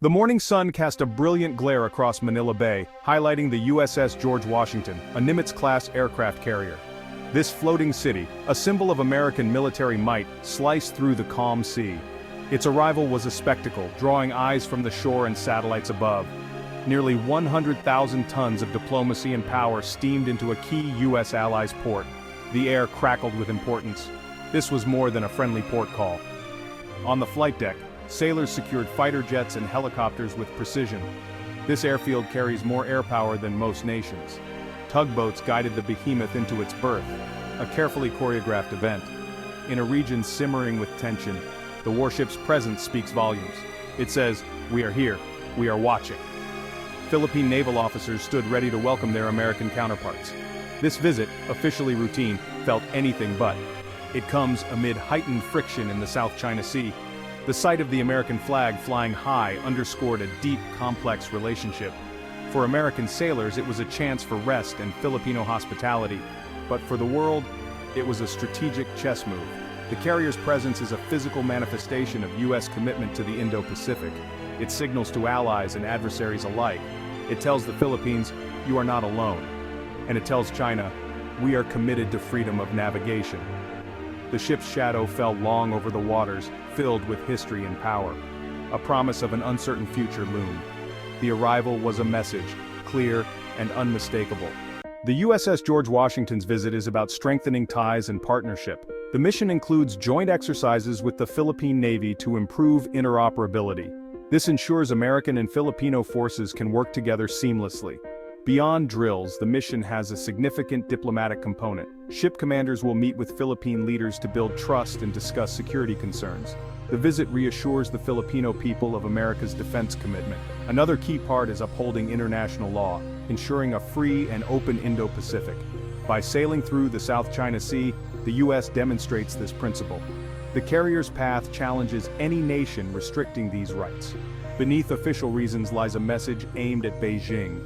The morning sun cast a brilliant glare across Manila Bay, highlighting the USS George Washington, a Nimitz-class aircraft carrier. This floating city, a symbol of American military might, sliced through the calm sea. Its arrival was a spectacle, drawing eyes from the shore and satellites above. Nearly 100,000 tons of diplomacy and power steamed into a key U.S. allies' port. The air crackled with importance. This was more than a friendly port call. On the flight deck, sailors secured fighter jets and helicopters with precision. This airfield carries more air power than most nations. Tugboats guided the behemoth into its berth, a carefully choreographed event. In a region simmering with tension, the warship's presence speaks volumes. It says, "We are here, we are watching." Philippine naval officers stood ready to welcome their American counterparts. This visit, officially routine, felt anything but. It comes amid heightened friction in the South China Sea. The sight of the American flag flying high underscored a deep, complex relationship. For American sailors, it was a chance for rest and Filipino hospitality. But for the world, it was a strategic chess move. The carrier's presence is a physical manifestation of U.S. commitment to the Indo-Pacific. It signals to allies and adversaries alike. It tells the Philippines, "You are not alone." And it tells China, "We are committed to freedom of navigation." The ship's shadow fell long over the waters, filled with history and power. A promise of an uncertain future loomed. The arrival was a message, clear and unmistakable. The USS George Washington's visit is about strengthening ties and partnership. The mission includes joint exercises with the Philippine Navy to improve interoperability. This ensures American and Filipino forces can work together seamlessly. Beyond drills, the mission has a significant diplomatic component. Ship commanders will meet with Philippine leaders to build trust and discuss security concerns. The visit reassures the Filipino people of America's defense commitment. Another key part is upholding international law, ensuring a free and open Indo-Pacific. By sailing through the South China Sea, the U.S. demonstrates this principle. The carrier's path challenges any nation restricting these rights. Beneath official reasons lies a message aimed at Beijing.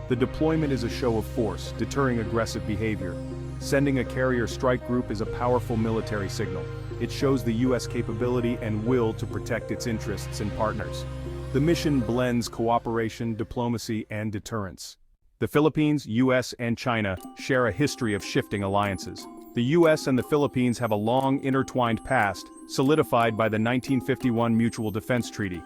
The deployment is a show of force, deterring aggressive behavior. Sending a carrier strike group is a powerful military signal. It shows the U.S. capability and will to protect its interests and partners. The mission blends cooperation, diplomacy, and deterrence. The Philippines, U.S., and China share a history of shifting alliances. The U.S. and the Philippines have a long, intertwined past, solidified by the 1951 Mutual Defense Treaty.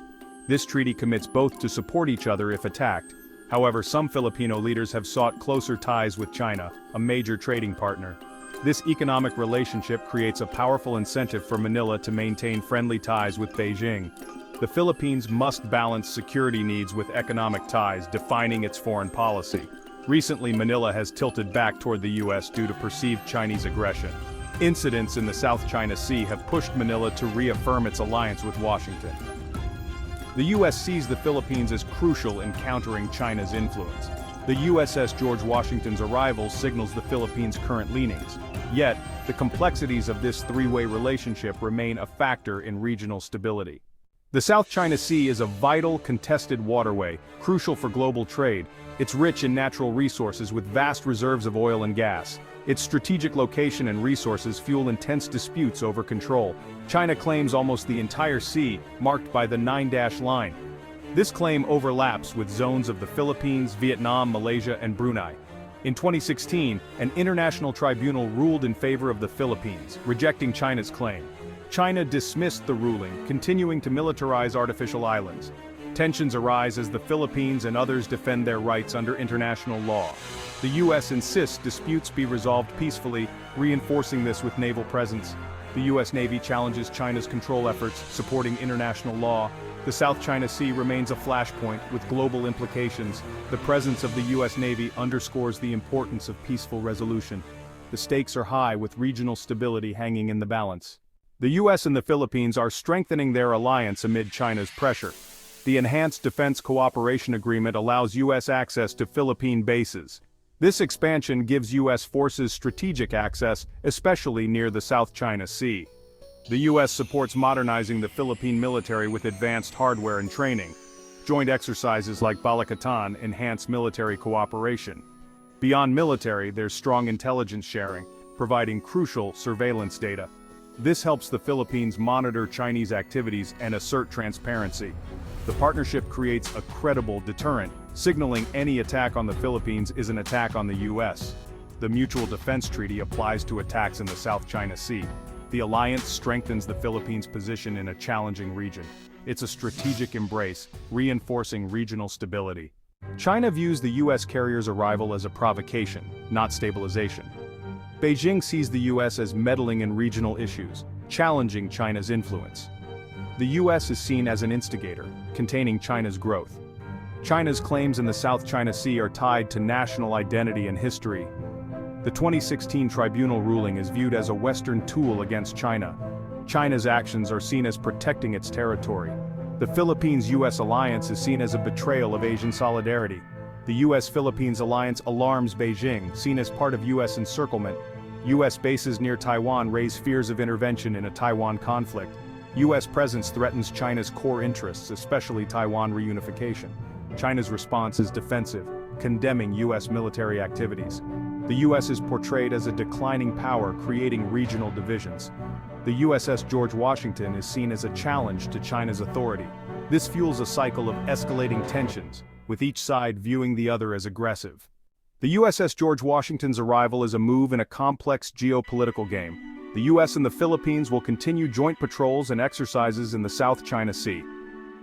This treaty commits both to support each other if attacked. However, some Filipino leaders have sought closer ties with China, a major trading partner. This economic relationship creates a powerful incentive for Manila to maintain friendly ties with Beijing. The Philippines must balance security needs with economic ties, defining its foreign policy. Recently, Manila has tilted back toward the U.S. due to perceived Chinese aggression. Incidents in the South China Sea have pushed Manila to reaffirm its alliance with Washington. The U.S. sees the Philippines as crucial in countering China's influence. The USS George Washington's arrival signals the Philippines' current leanings. Yet, the complexities of this three-way relationship remain a factor in regional stability. The South China Sea is a vital, contested waterway, crucial for global trade. It's rich in natural resources with vast reserves of oil and gas. Its strategic location and resources fuel intense disputes over control. China claims almost the entire sea, marked by the 9-dash line. This claim overlaps with zones of the Philippines, Vietnam, Malaysia, and Brunei. In 2016, an international tribunal ruled in favor of the Philippines, rejecting China's claim. China dismissed the ruling, continuing to militarize artificial islands. Tensions arise as the Philippines and others defend their rights under international law. The U.S. insists disputes be resolved peacefully, reinforcing this with naval presence. The U.S. Navy challenges China's control efforts, supporting international law. The South China Sea remains a flashpoint with global implications. The presence of the U.S. Navy underscores the importance of peaceful resolution. The stakes are high, with regional stability hanging in the balance. The U.S. and the Philippines are strengthening their alliance amid China's pressure. The Enhanced Defense Cooperation Agreement allows U.S. access to Philippine bases. This expansion gives U.S. forces strategic access, especially near the South China Sea. The U.S. supports modernizing the Philippine military with advanced hardware and training. Joint exercises like Balikatan enhance military cooperation. Beyond military, there's strong intelligence sharing, providing crucial surveillance data. This helps the Philippines monitor Chinese activities and assert transparency. The partnership creates a credible deterrent, signaling any attack on the Philippines is an attack on the U.S. The Mutual Defense Treaty applies to attacks in the South China Sea. The alliance strengthens the Philippines' position in a challenging region. It's a strategic embrace, reinforcing regional stability. China views the U.S. carrier's arrival as a provocation, not stabilization. Beijing sees the U.S. as meddling in regional issues, challenging China's influence. The U.S. is seen as an instigator, containing China's growth. China's claims in the South China Sea are tied to national identity and history. The 2016 tribunal ruling is viewed as a Western tool against China. China's actions are seen as protecting its territory. The Philippines-U.S. alliance is seen as a betrayal of Asian solidarity. The U.S.-Philippines alliance alarms Beijing, seen as part of U.S. encirclement. U.S. bases near Taiwan raise fears of intervention in a Taiwan conflict. U.S. presence threatens China's core interests, especially Taiwan reunification. China's response is defensive, condemning U.S. military activities. The U.S. is portrayed as a declining power, creating regional divisions. The USS George Washington is seen as a challenge to China's authority. This fuels a cycle of escalating tensions, with each side viewing the other as aggressive. The USS George Washington's arrival is a move in a complex geopolitical game. The U.S. and the Philippines will continue joint patrols and exercises in the South China Sea.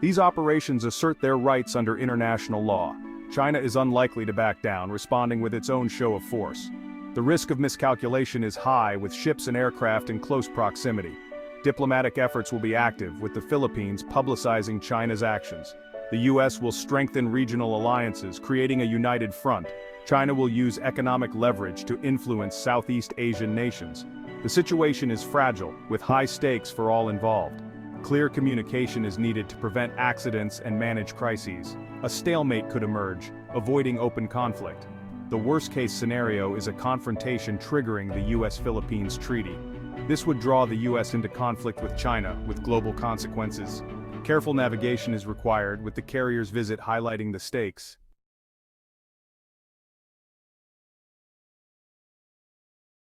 These operations assert their rights under international law. China is unlikely to back down, responding with its own show of force. The risk of miscalculation is high, with ships and aircraft in close proximity. Diplomatic efforts will be active, with the Philippines publicizing China's actions. The U.S. will strengthen regional alliances, creating a united front. China will use economic leverage to influence Southeast Asian nations. The situation is fragile, with high stakes for all involved. Clear communication is needed to prevent accidents and manage crises. A stalemate could emerge, avoiding open conflict. The worst-case scenario is a confrontation triggering the U.S.-Philippines Treaty. This would draw the U.S. into conflict with China, with global consequences. Careful navigation is required, with the carrier's visit highlighting the stakes.